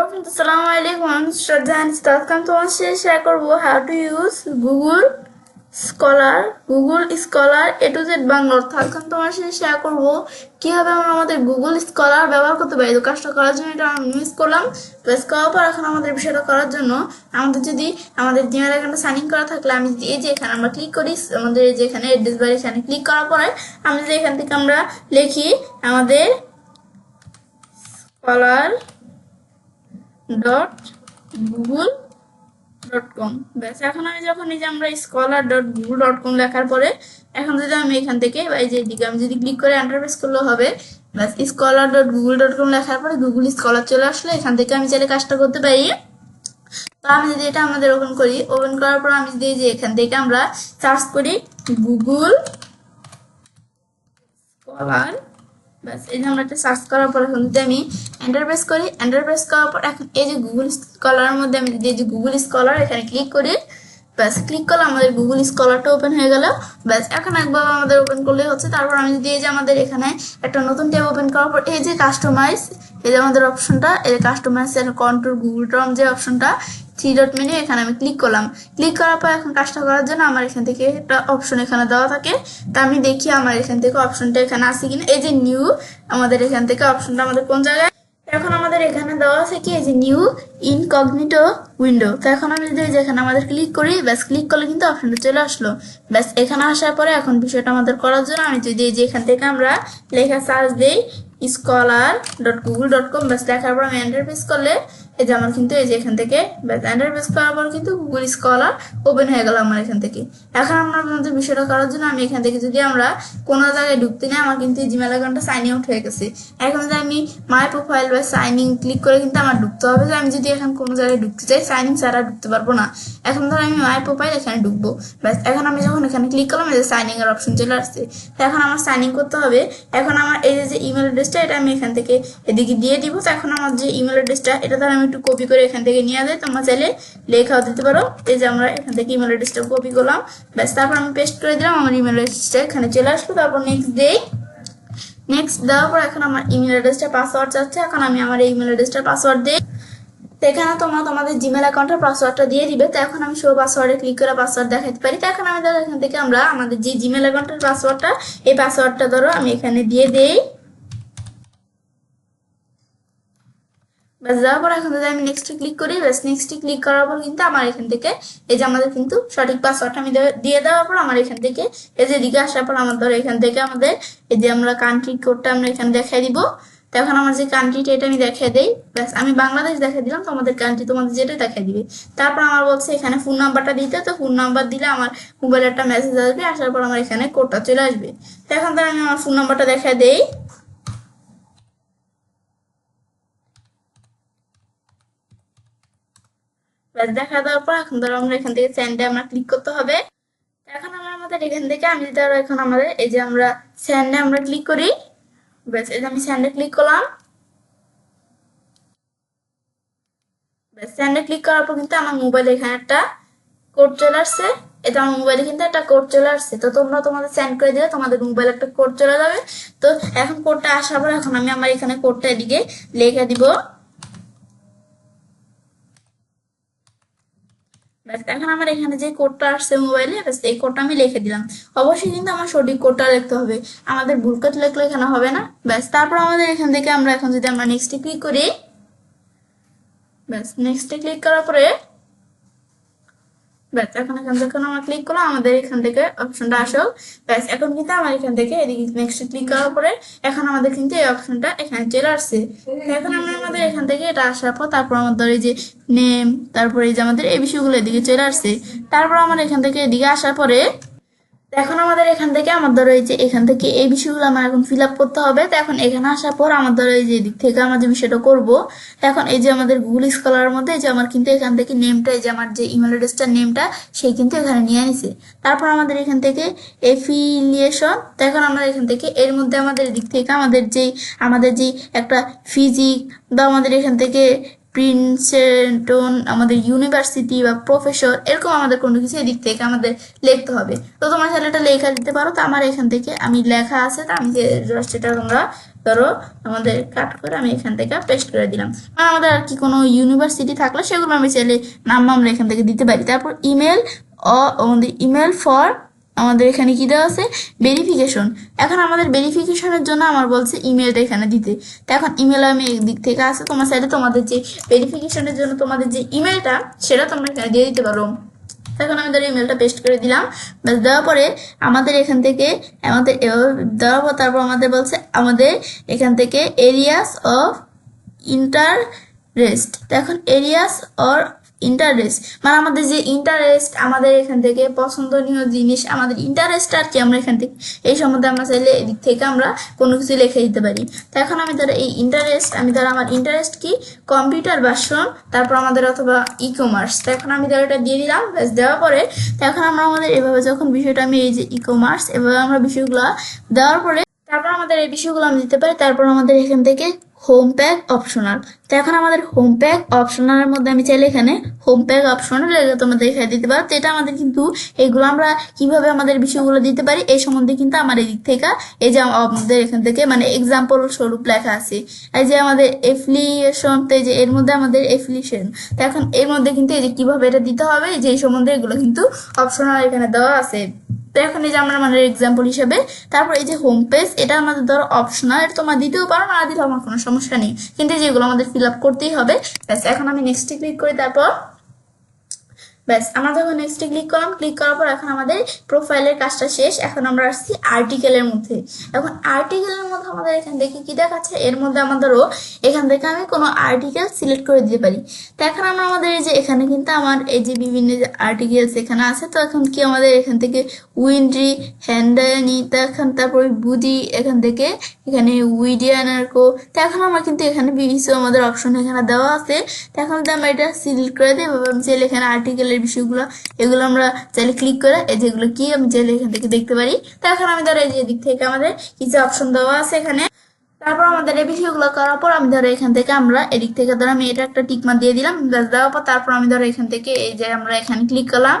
friends, Assalamualaikum. I'm Shraddha and আজকে তোমার সাথে শেয়ার করব how to use Google Scholar A to Z Bangla অর্থ। আজকে তোমার সাথে শেয়ার করব কিভাবে আমরা আমাদের Google Scholar ব্যবহার করতে পারি। তো কাজটা করার জন্য এটা আমি ইউজ করলাম। প্রেস করার পর এখন আমাদের বিষয়টা করার জন্য আমাদের যদি আমাদের জিমেইল অ্যাকাউন্টে সাইন ইন করা থাকলে আমি এই যে এখানে আমরা ক্লিক করি, আমাদের এই যে এখানে অ্যাড্রেস বারে এখানে ক্লিক করার পরে আমি যদি এখান থেকে আমরা লিখি আমাদের scholar.google.com, ব্যাস এখন আমি যখন এই যে আমরা scholar.google.com লেখার পরে এখন যদি আমি এখান থেকে এই যে এদিকে আমি যদি ক্লিক করে এন্টার প্রেস করলে হবে। ব্যাস scholar.google.com লেখার পরে গুগল স্কলার চলে আসলে এখান থেকে আমি চাইলে কাজটা করতে পারি। তো আমি যদি এটা আমাদের ওপেন করি, ওপেন করার পর আমি যদি এই যে এখান থেকে আমরা সার্চ করি গুগল স্কলার, ব্যাস এই যে আমরা একটা সার্চ করার পর এখন যদি আমি এন্টার প্রেস করি, এন্টার প্রেস করার পর এখন এই যে গুগল স্কলারের মধ্যে আমি যদি এই যে গুগল স্কলার এখানে ক্লিক করি, ব্যাস ক্লিক করলে আমাদের গুগল স্কলারটা ওপেন হয়ে গেল। ব্যাস এখন একবার আমাদের ওপেন করলে হচ্ছে। তারপর আমি যদি এই যে আমাদের এখানে একটা নতুন ট্যাব ওপেন করার পর এই যে কাস্টমাইজ, এই যে আমাদের অপশনটা এই যে কাস্টমাইজ কন্ট্রোল গুগল টর্ম যে অপশনটা 3 ডট মেনু এখানে আমি ক্লিক করলাম। ক্লিক করার পর এখন কাজটা করার জন্য আমার এখান থেকে একটা অপশন এখানে দেওয়া থাকে। তা আমি দেখি আমার এখান থেকে অপশনটা এখানে আছে কিনা। এই যে নিউ আমাদের এখান থেকে অপশনটা আমাদের কোন জায়গায়, এখন আমাদের এখানে দেওয়া আছে কি এই যে নিউ ইনকগনিটো উইন্ডো। তো এখন আমি যদি যেখানে আমাদের ক্লিক করি, ব্যাস ক্লিক করলে কিন্তু অপশনটা চলে আসলো। ব্যাস এখানে আসার পরে এখন বিষয়টা আমাদের করার জন্য আমি যদি এই যে এখান থেকে আমরা লেখা সার্চ দিই scholar.google.com, ব্যাস লেখার পর আমি এন্টার প্রেস করলে এই যে আমার কিন্তু এই যে এখান থেকে ব্যাস এন্টার প্রেস করার পর কিন্তু গুগল স্কলার ওপেন হয়ে গেল আমার এখান থেকে। এখন আমরা আপনাদের বিষয়টা করার জন্য আমি এখান থেকে যদি আমরা কোনো জায়গায় ঢুকতে নেই, আমার কিন্তু জিমেইল অ্যাকাউন্টটা সাইন আউট হয়ে গেছে। এখন যদি আমি মাই প্রোফাইল বা সাইন ইন ক্লিক করে কিন্তু আমার ঢুকতে হবে। যে আমি যদি এখন কোনো জায়গায় ঢুকতে চাই সাইন ইন ছাড়া ঢুকতে পারবো না। এখন ধর আমি মাই প্রোফাইল এখানে ঢুকবো, ব্যাস এখন আমি যখন এখানে ক্লিক করলাম এই যে সাইন ইন এর অপশন চলে আসছে। তো এখন আমার সাইন ইন করতে হবে। এখন আমার এই যে ইমেল অ্যাড্রেসটা এটা আমি এখান থেকে এদিকে দিয়ে দিব। তো এখন আমার যে ইমেল অ্যাড্রেসটা এটা ধর আমি একটু কপি করে এখান থেকে নিয়ে যাই, তোমরা চাইলে লেখাও দিতে পারো। এই যে আমরা এখান থেকে ইমেল অ্যাড্রেসটা কপি করলাম, ব্যাস তারপর আমি পেস্ট করে দিলাম, আমার ইমেল অ্যাড্রেসটা এখানে চলে আসলো। তারপর নেক্সট দেওয়ার পর এখন আমার ইমেল অ্যাড্রেসটা পাসওয়ার্ড চাচ্ছে। এখন আমি আমার এই ইমেল অ্যাড্রেসটার পাসওয়ার্ড দিই। তো এখানে তোমরা তোমাদের জিমেইল অ্যাকাউন্টের পাসওয়ার্ডটা দিয়ে দিবে। তো এখন আমি শো পাসওয়ার্ডে ক্লিক করে পাসওয়ার্ড দেখাতে পারি। তো এখন আমি ধরো এখান থেকে আমরা আমাদের যে জিমেইল অ্যাকাউন্টের পাসওয়ার্ডটা এই পাসওয়ার্ডটা ধরো আমি এখানে দিয়ে দেই। ব্যাস দেওয়ার পর এখন যদি আমি নেক্সটে ক্লিক করি, ব্যাস নেক্সটে ক্লিক করার পর কিন্তু আমার এখান থেকে এই যে আমাদের কিন্তু সঠিক পাসওয়ার্ডটা আমি দিয়ে দেওয়ার পর আমার এখান থেকে এই যে দিকে আসার পর আমার ধরো এখান থেকে আমাদের এই যে আমরা কান্ট্রি কোডটা আমরা এখানে দেখাই দিব। তো এখন আমার যে কান্ট্রিটা এটা আমি দেখাই দেই, ব্যাস আমি বাংলাদেশ দেখাই দিলাম, তোমাদের কান্ট্রি তোমাদের যেটা দেখাই দিবে। তারপর আমার বলছে এখানে ফোন নাম্বারটা দিতে। তো ফোন নাম্বার দিলে আমার মোবাইলে একটা মেসেজ আসবে, আসার পর আমার এখানে কোডটা চলে আসবে। তো এখন ধর আমি আমার ফোন নাম্বারটা দেখাই দেই। ব্যাস দেখা দেওয়ার পর এখন ধরো আমরা এখান থেকে সেন্ডে আমরা ক্লিক করতে হবে। এখন আমাদের এখান থেকে আমি ধরো এখন আমাদের এই যে আমরা সেন্ডে আমরা ক্লিক করি, ব্যাস এই যে আমি সেন্ডে ক্লিক করলাম। ব্যাস সেন্ডে ক্লিক করার পর কিন্তু আমার মোবাইলে এখানে একটা কোড চলে আসছে। এটা আমার মোবাইলে কিন্তু একটা কোড চলে আসছে। তো তোমরা তোমাদের সেন্ড করে দিলে তোমাদের মোবাইলে একটা কোড চলে যাবে। তো এখন কোডটা আসার পর এখন আমি আমার এখানে কোডটা এদিকে লিখে দিব। ব্যাস এখন আমার এখানে যে কোডটা আসছে মোবাইলে, ব্যাস এই কোডটা আমি লিখে দিলাম। অবশ্যই কিন্তু আমার সঠিক কোডটা লিখতে হবে, আমাদের ভুল কোড লিখলে এখানে হবে না। ব্যাস তারপর আমাদের এখান থেকে আমরা এখন যদি আমরা নেক্সটে ক্লিক করি, ব্যাস নেক্সটে ক্লিক করার পরে ব্যাস এখন এখান থেকে আমরা ক্লিক করলাম, আমাদের এখান থেকে অপশনটা আসো। ব্যাস এখন কিন্তু আমার এখান থেকে এদিকে নেক্সট ক্লিক করার পরে এখন আমাদের কিন্তু এই অপশনটা এখানে চলে আসছে। এখন আমরা আমাদের এখান থেকে এটা আসার পর তারপর আমাদের এই যে নেম, তারপরে এই যে আমাদের এই বিষয়গুলো এদিকে চলে আসছে। তারপর আমার এখান থেকে এদিকে আসার পরে এখন আমাদের এখান থেকে আমার ধরো এই যে এখান থেকে এই বিষয়গুলো আমার এখন ফিল আপ করতে হবে। তো এখন এখানে আসার পর আমার ধরো এই যে দিক থেকে আমার যে বিষয়টা করবো, এখন এই যে আমাদের গুগল স্কলারের মধ্যে যে আমার কিন্তু এখান থেকে নেমটা এই যে আমার যে ইমেল অ্যাড্রেসটার নেমটা সেই কিন্তু এখানে নিয়ে নিছে। তারপর আমাদের এখান থেকে এফিলিয়েশন, তো এখন আমরা এখান থেকে এর মধ্যে আমাদের দিক থেকে আমাদের যে একটা ফিজিক বা আমাদের এখান থেকে প্রিন্সটন আমাদের ইউনিভার্সিটি বা প্রফেসর এরকম আমাদের কোনো কিছু এদিক থেকে আমাদের লিখতে হবে। তো তোমার ছেলেটা লেখা দিতে পারো। তো আমার এখান থেকে আমি লেখা আছে, তো আমি যে জাস্ট এটা আমরা ধরো আমাদের কাট করে আমি এখান থেকে পেস্ট করে দিলাম। আর আমাদের আর কি কোনো ইউনিভার্সিটি থাকলে সেগুলো আমি চাইলে নাম আমরা এখান থেকে দিতে পারি। তারপর ইমেল আমাদের ইমেল ফর আমাদের এখানে কি দেওয়া আছে ভেরিফিকেশন। এখন আমাদের ভেরিফিকেশনের জন্য আমার বলছে ইমেলটা এখানে দিতে। তো এখন ইমেল আমি এই দিক থেকে আসে তোমার সাইডে তোমাদের যে ভেরিফিকেশনের জন্য তোমাদের যে ইমেলটা সেটা তোমরা এখানে দিয়ে দিতে পারো। এখন আমি ধরো ইমেলটা পেস্ট করে দিলাম। ব্যাস দেওয়ার পরে আমাদের এখান থেকে আমাদের দেওয়ার পর তারপর আমাদের বলছে আমাদের এখান থেকে এরিয়াস অফ ইন্টারেস্ট। তো এখন এরিয়াস অর ইন্টারেস্ট মানে আমাদের যে ইন্টারেস্ট, আমাদের এখান থেকে পছন্দনীয় জিনিস, আমাদের ইন্টারেস্ট আর কি, আমরা এখান থেকে এই সম্বন্ধে আমরা চাইলে এদিক থেকে আমরা কোনো কিছু লিখে দিতে পারি। তো এখন আমি ধরো এই ইন্টারেস্ট, আমি ধরো আমার ইন্টারেস্ট কি কম্পিউটার ভার্সন, তারপর আমাদের অথবা ই কমার্স। তো এখন আমি ধরো এটা দিয়ে দিলাম। ব্যাস দেওয়ার পরে তো এখন আমরা আমাদের এভাবে যখন বিষয়টা আমি এই যে ই কমার্স এভাবে আমরা বিষয়গুলো দেওয়ার পরে তারপর আমাদের এই বিষয়গুলো আমি দিতে পারি। তারপর আমাদের এখান থেকে হোম প্যাক অপশনাল। তো এখন আমাদের হোম প্যাক অপশনালের মধ্যে আমি চাইলে এখানে হোম প্যাক অপশনাল তোমাদের এখানে দিতে পারো। তো এটা আমাদের কিন্তু এগুলো আমরা কিভাবে আমাদের বিষয়গুলো দিতে পারি এই সম্বন্ধে কিন্তু আমার এদিক থেকে এই যে আমাদের এখান থেকে মানে এক্সাম্পল স্বরূপ লেখা আছে। এই যে আমাদের এফিলিয়েশন, তো এই যে এর মধ্যে আমাদের এফিলিয়েশন। তো এখন এর মধ্যে কিন্তু এই যে কিভাবে এটা দিতে হবে যে এই সম্বন্ধে এগুলো কিন্তু অপশনাল এখানে দেওয়া আছে। তো এখন এই যে আমরা মানে এক্সাম্পল হিসেবে তারপর এই যে হোম পেজ এটা আমাদের ধরো অপশনাল, এটা তোমরা দিতেও পারো, না দিলেও আমার কোনো সমস্যা নেই, কিন্তু যেগুলো আমাদের ফিল আপ করতেই হবে। ব্যাস এখন আমি নেক্সটে ক্লিক করি। তারপর ব্যাস আমরা যখন নেক্সটে ক্লিক করলাম, ক্লিক করার পর এখন আমাদের প্রোফাইলের কাজটা শেষ। এখন আমরা আসছি আর্টিকেলের মধ্যে। এখন আর্টিকেলের মধ্যে আমাদের এখান থেকে কি দেখাচ্ছে, এর মধ্যে আমাদেরও এখান থেকে আমি কোনো আর্টিকেল সিলেক্ট করে দিতে পারি। তো এখন আমরা আমাদের এই যে এখানে কিন্তু আমার এই যে বিভিন্ন যে আর্টিকেলস এখানে আছে, তো এখন কি আমাদের এখান থেকে উইন্ড্রি, হ্যান্ডানি, তো এখন তারপরে বুদি, এখান থেকে এখানে উইডিয়ানার্কো। তো এখন আমার কিন্তু এখানে কিছু আমাদের অপশন এখানে দেওয়া আছে। তো এখন যদি আমরা এটা সিলেক্ট করে দিই, আমি চাইলে এখানে আর্টিকেলের বিষয়গুলো এগুলো আমরা চাইলে ক্লিক করে এই যেগুলো কি আমি চাইলে এখান থেকে দেখতে পারি। তো এখন আমি ধরো এই যে দিক থেকে আমাদের কিছু অপশন দেওয়া আছে এখানে। তারপর আমাদের এই বিষয়গুলো করার পর আমি ধরো এখান থেকে আমরা এদিক থেকে ধরো আমি এটা একটা টিকমার দিয়ে দিলাম। দেওয়ার পর তারপর আমি ধরো এখান থেকে এই যে আমরা এখানে ক্লিক করলাম,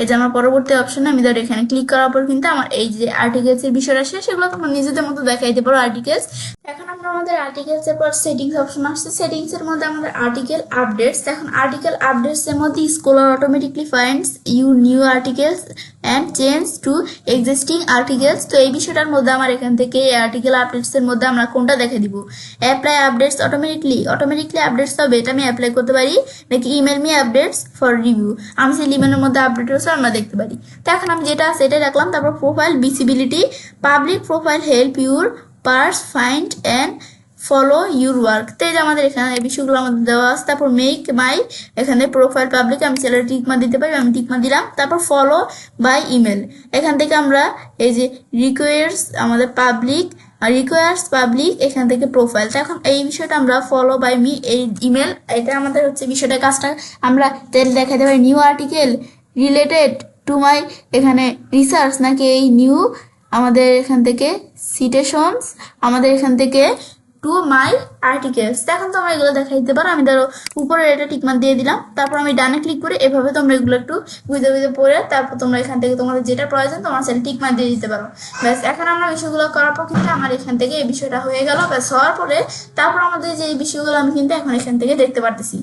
এই যে আমার পরবর্তী অপশনে আমি ধরো এখানে ক্লিক করার পর কিন্তু আমার এই যে আর্টিকেলস এর বিষয়টা আসে সেগুলো তোমরা নিজেদের মতো দেখাইতে পারো আর্টিকেলস। এখন আমরা আমাদের আর্টিকেলস এর পর সেটিংস অপশন আসছে। সেটিংস এর মধ্যে আমাদের আর্টিকেল আপডেটস। এখন আর্টিকেল আপডেটস এর মধ্যে Scholar automatically finds you new articles and change to existing articles. তো এই বিষয়টার মধ্যে আমার এখান থেকে আর্টিকেল আপডেটস এর মধ্যে আমরা কোনটা দেখে দিব, অ্যাপ্লাই আপডেটস অটোমেটিকলি আপডেটস হবে এটা আমি অ্যাপ্লাই করতে পারি, নাকি email me updates for review, আমি সেই ইমেলের মধ্যে আপডেট হচ্ছে আমরা দেখতে পারি। তো এখন আমি যেটা আছে এটা রাখলাম। তারপর profile visibility, public profile help your peers find and follow your work. তো এই যে আমাদের এখানে এই বিষয়গুলো আমাদের দেওয়া আছে। তারপর মেক মাই এখানে প্রোফাইল পাবলিক, আমি ছেলের টিকমা দিতে পারি, আমি টিকমা দিলাম। তারপর ফলো বাই ইমেল, এখান থেকে আমরা এই যে রিকোয়ার্স আমাদের পাবলিক রিকোয়ার্স পাবলিক এখান থেকে প্রোফাইল। তো এখন এই বিষয়টা আমরা ফলো বাই মি এই ইমেল এটা আমাদের হচ্ছে বিষয়টা কাজটা আমরা দেখাতে পারি new article related to my এখানে রিসার্চ, নাকি এই নিউ আমাদের এখান থেকে সিটেশনস আমাদের এখান থেকে টু মাই আর্টিকেলস। এখন তোমরা এগুলো দেখাই দিতে পারো। আমি ধরো উপরে এটা টিকমার্ক দিয়ে দিলাম। তারপর আমি ডানে ক্লিক করে এভাবে তোমরা এগুলো একটু বুঝতে বুঝতে পড়ে তারপর তোমরা এখান থেকে তোমাদের যেটা প্রয়োজন তোমার সেটা টিকমার্ক দিয়ে দিতে পারো। ব্যাস এখন আমরা বিষয়গুলো করার পর কিন্তু আমার এখান থেকে এই বিষয়টা হয়ে গেল। ব্যাস হওয়ার পরে তারপর আমাদের যে এই বিষয়গুলো আমি কিন্তু এখন এখান থেকে দেখতে পারতেছি।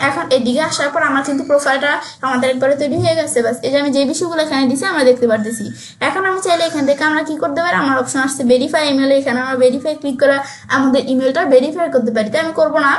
এখন এদিকে আসার পর আমার কিন্তু প্রোফাইলটা আমাদের একবারে তৈরি হয়ে গেছে। ব্যাস এই যে আমি যে বিষয়গুলো এখানে দিছি আমরা দেখতে পারতেছি। এখন আমি চাইলে এখান থেকে আমরা কি করতে পারি, আমার অপশন আসছে ভেরিফাই ইমেল, এখানে আমরা ভেরিফাই ক্লিক করে আমাদের ইমেলটা ভেরিফাই করতে পারি। তাই আমি করবো না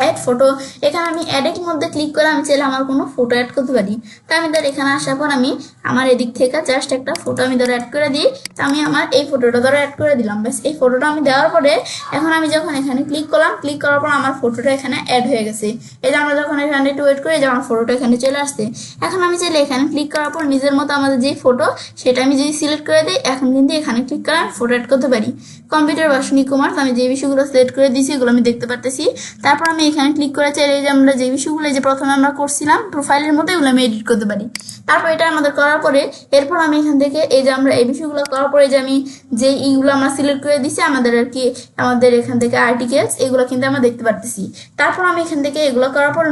অ্যাড ফটো, এখানে আমি অ্যাডের মধ্যে ক্লিক করে আমি চাইলে আমার কোনো ফটো অ্যাড করতে পারি। তো আমি ধর এখানে আসার পর আমি আমার এদিক থেকে জাস্ট একটা ফটো আমি ধরো অ্যাড করে দিই। তো আমি আমার এই ফটোটা ধরো অ্যাড করে দিলাম। ব্যাস এই ফটোটা আমি দেওয়ার পরে এখন আমি যখন এখানে ক্লিক করলাম, ক্লিক করার পর আমার ফটোটা এখানে অ্যাড হয়ে গেছে। এই যে আমরা যখন এখানে একটু ওয়েট করি যে আমার ফটোটা এখানে চলে আসছে। এখন আমি চাইলে এখানে ক্লিক করার পর নিজের মতো আমাদের যেই ফটো সেটা আমি যদি সিলেক্ট করে দিই, এখন কিন্তু এখানে ক্লিক করে আমি ফটো অ্যাড করতে পারি। কম্পিউটার ভার্সন ই কমার্স আমি যে বিষয়গুলো সিলেক্ট করে দিয়েছি এগুলো আমি দেখতে পারতেছি। তারপর আমি এখানে ক্লিক করে চাইলে এই যে আমরা যে বিষয়গুলো যে প্রথমে আমরা করছিলাম প্রোফাইলের মধ্যে এগুলো আমি এডিট করতে পারি। তারপর এটা আমাদের করার পরে এরপর আমি এখান থেকে এই যে আমরা এই বিষয়গুলো করার পরে যে আমি যে এইগুলো আমরা সিলেক্ট করে দিছি আমাদের আর কি আমাদের এখান থেকে আর্টিকেলস এগুলো কিন্তু আমরা দেখতে পারতেছি। তারপর আমি এখান থেকে এগুলো করার পর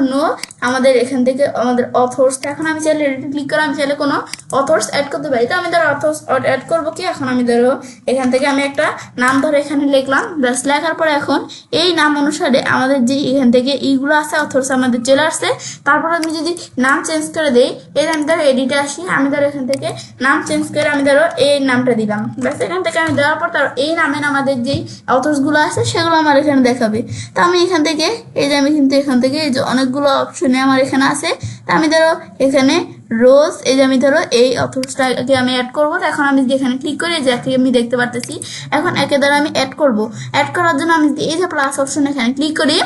আমাদের এখান থেকে আমাদের অথর্সটা এখন আমি চাইলে এডিটে ক্লিক করে আমি চাইলে কোনো অথর্স অ্যাড করতে পারি। তো আমি ধরো অথর্স অ্যাড করবো কি, এখন আমি ধরো এখান থেকে আমি একটা নাম ধরে এখানে লিখলাম, ব্যাস লেখার পর এখন এই নাম অনুসারে আমাদের যে এখান থেকে এইগুলো আছে অথর্স আমাদের চলে আসছে। তারপর আমি যদি নাম চেঞ্জ করে দেই, এই আমি ধরো এডিটে আসি, আমি ধরো এখান থেকে নাম চেঞ্জ করে আমি ধরো এই নামটা দিলাম, ব্যাস এখান থেকে আমি দেওয়ার পর তার এই নামের আমাদের যেই অথর্সগুলো আছে সেগুলো আমার এখানে দেখাবে। তো আমি এখান থেকে এই যে আমি কিন্তু এখান থেকে এই যে অনেকগুলো অপশনে আমার এখানে আছে, তা আমি ধরো এখানে রোজ এই যে আমি ধরো এই অথর্সটাকে আমি অ্যাড করবো। তো এখন আমি যেখানে ক্লিক করি যে আমি দেখতে পারতেছি এখন একে দ্বারা আমি অ্যাড করব। অ্যাড করার জন্য আমি এই যে প্লাস অপশন এখানে ক্লিক করি,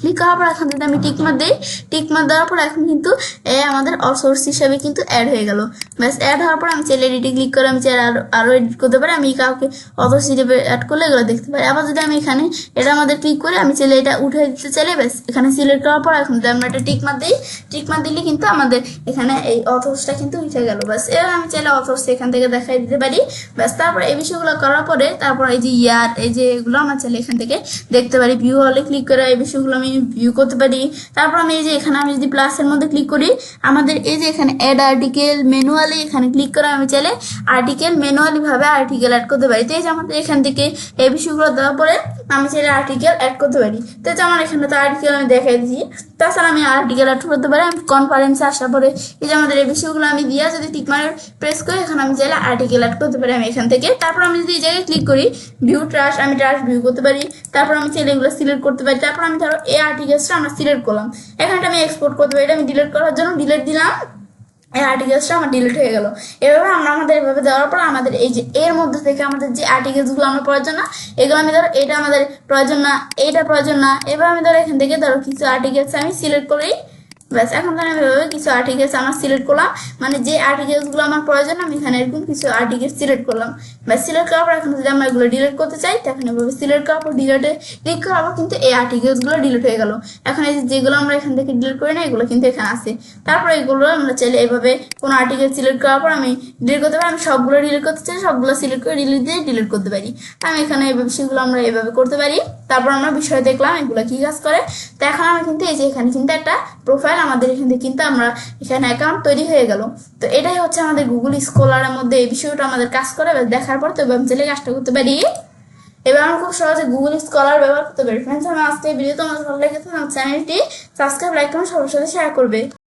ক্লিক করার পর এখন যদি আমি টিকমার দিই, টিকমার দেওয়ার পর এখন কিন্তু আমাদের অথর্স হিসাবে কিন্তু অ্যাড হয়ে গেল। ব্যাস অ্যাড হওয়ার পর আমি চাইলে এডিটে ক্লিক করে আমি চাইলে আরও এডিট করতে পারি, আমি কাউকে অথর্স হিসেবে অ্যাড করলে এগুলো দেখতে পারি। আবার যদি আমি এখানে এটা আমাদের ক্লিক করে আমি চাইলে এটা উঠে দিতে চাইলে ব্যাস এখানে সিলেক্ট করার পর এখন যদি আমরা এটা টিকমার দিই, টিকমার দিলে কিন্তু আমাদের এখানে এই অথর্সটা কিন্তু উঠে গেল। ব্যাস এবার আমি চাইলে অথর্স এখান থেকে দেখাই দিতে পারি। ব্যাস তারপর এই বিষয়গুলো করার পরে তারপর এই যে ইয়ার এই যে এগুলো আমরা চাইলে এখান থেকে দেখতে পারি। ভিউ হলে ক্লিক করে এই বিষয়গুলো আমি ভিউ করতে পারি। তারপর আমি এই যে এখানে আমি যদি প্লাসের মধ্যে ক্লিক করি আমাদের এই যে এখানে অ্যাড আর্টিকেল ম্যানুয়ালি এখানে ক্লিক করে আমি চাইলে আর্টিকেল ম্যানুয়ালি ভাবে আর্টিকেল অ্যাড করতে পারি। তো এই যে আমাদের এখান থেকে এই বিষয়গুলো দেওয়ার পরে আমি চাইলে আর্টিকেল অ্যাড করতে পারি। তো এই যে আমার এখানে তো আর্টিকেল আমি দেখাই দিচ্ছি, তাছাড়া আমি আর্টিকেল অ্যাড করতে পারি। আমি কনফারেন্সে আসার পরে এই যে আমাদের এই বিষয়গুলো আমি দিয়ে যদি টিকমার প্রেস করি এখানে আমি চাইলে আর্টিকেল অ্যাড করতে পারি আমি এখান থেকে। তারপর আমি যদি এই জায়গায় ক্লিক করি ভিউ ট্রাশ, আমি ট্রাশ ভিউ করতে পারি। তারপর আমি চাইলে এগুলো সিলেক্ট করতে পারি। তারপর আমি ধরো এই আর্টিকেলসটা আমরা সিলেক্ট করলাম, এখানটা আমি এক্সপোর্ট করতে পারি। এটা আমি ডিলিট করার জন্য ডিলিট দিলাম, এই আর্টিকেলসটা আমার ডিলিট হয়ে গেল। এভাবে আমরা আমাদের এভাবে দেওয়ার পর আমাদের এই যে এর মধ্যে থেকে আমাদের যে আর্টিকেলসগুলো আমার প্রয়োজন না এগুলো আমি ধরো এটা আমাদের প্রয়োজন না, এইটা প্রয়োজন না, এবার আমি ধরো এখান থেকে ধরো কিছু আর্টিকেলস আমি সিলেক্ট করি। ব্যাস এখন ধরো আমি এভাবে কিছু আর্টিকেলস আমার সিলেক্ট করলাম, মানে যে আর্টিকেলসগুলো আমার প্রয়োজন আমি এখানে এরকম কিছু আর্টিকেলস সিলেক্ট করলাম। ব্যাস সিলেক্ট করার পর এখন যদি আমরা এগুলো ডিলিট করতে চাই তখন এভাবে সিলেক্ট করার পর ডিলিটে ক্লিক করার পর কিন্তু এই আর্টিকেলসগুলো ডিলিট হয়ে গেল। এখন এই যেগুলো আমরা এখান থেকে ডিলিট করি না এগুলো কিন্তু এখানে আছে। তারপর এগুলো আমরা চাইলে এভাবে কোনো আর্টিকেল সিলেক্ট করার পর আমি ডিলিট করতে পারি। আমি সবগুলো ডিলিট করতে চাই, সবগুলো সিলেক্ট করে ডিলিট দিয়ে ডিলিট করতে পারি। আমি এখানে এই বিষয়গুলো আমরা এভাবে করতে পারি। তারপর আমরা বিষয় দেখলাম এগুলো কি কাজ করে। তো এখন আমি কিন্তু এই যে এখানে কিন্তু একটা প্রোফাইল আমাদের এখান থেকে কিন্তু আমরা এখানে অ্যাকাউন্ট তৈরি হয়ে গেল। তো এটাই হচ্ছে আমাদের গুগল স্কলারের মধ্যে এই বিষয়টা আমাদের কাজ করে। দেখার পর তো আমি চাইলে কাজটা করতে পারি। এবার আমরা খুব সহজে গুগল স্কলার ব্যবহার করতে পারি। ফ্রেন্ডস, আমি আজকে ভিডিও তোমাদের ভালো লেগেছে আমার চ্যানেলটি সাবস্ক্রাইব লাইক করুন, সবার সাথে শেয়ার করবে।